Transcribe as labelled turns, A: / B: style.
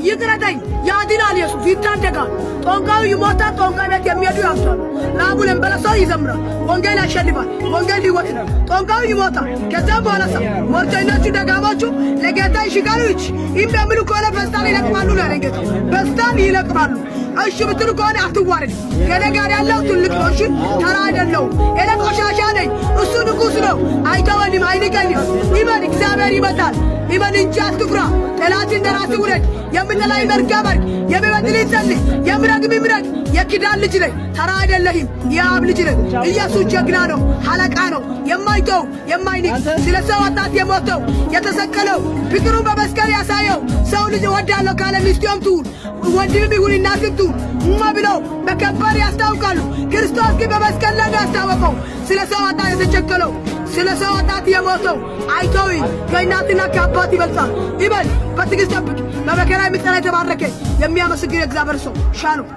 A: ይቅረተኝ ያድናል ኢየሱስ ይታደጋል። ጦንቃዩ ይሞታል። ጦንቃይ ቤት የሚሄዱ ያምታሉ። ራቡን እንበለሰው ይዘምራል። ወንጌል ያሸልፋል። ወንጌል ይወጣል። ጦንቃዩ ይሞታል። ከዛም በኋላ ሞርተኞቹ ደጋሞቹ ለጌታ ይሽጋሉ። ይህም በሚሉ ከሆነ በስታን ይለቅማሉ ነው ያለኝ ጌታ። በስታን ይለቅማሉ። እሺ ብትሉ ከሆነ አትዋረድ። ከእኔ ጋር ያለው ትልቅ ነው። እሺ ተራ አይደለሁም። እኔ ቆሻሻ ነኝ። እሱ ንጉሥ ነው። አይተወንም፣ አይንቀኝም። ይመን እግዚአብሔር ይመጣል። ይመን እንጂ አትፍራ። ጠላት እንደ ራስ ውረድ። የምጠላይ መርገመርግ የሚበድል ይጸልይ፣ የሚረግም ይምረግ። የኪዳን ልጅ ነኝ። ተራ አይደለህም። የአብ ልጅ ነኝ። ኢየሱስ ጀግና ነው። ሐለቃ ነው። የማይተው የማይንቅ ስለ ሰው ኃጢአት የሞተው የተሰቀለው ፍቅሩን በመስቀል ያሳየው ሰው ልጅ እወዳለሁ ካለ ሚስቱም ትሁን ወንድም ይሁን እናትም ትሁን ብለው በከባድ ያስታውቃሉ። ክርስቶስ ግን በመስቀል ላይ ያስታወቀው ስለ ሰው ኃጢአት የተቸከለው ስለ ሰው ኃጢአት የሞተው አይተው ከእናትና ከአባት ይበልጣል። ይበል በትዕግስት ጠብቅ። በመከራ የሚጸና የተባረከ የሚያመሰግን የእግዚአብሔር ሰው ሻሎም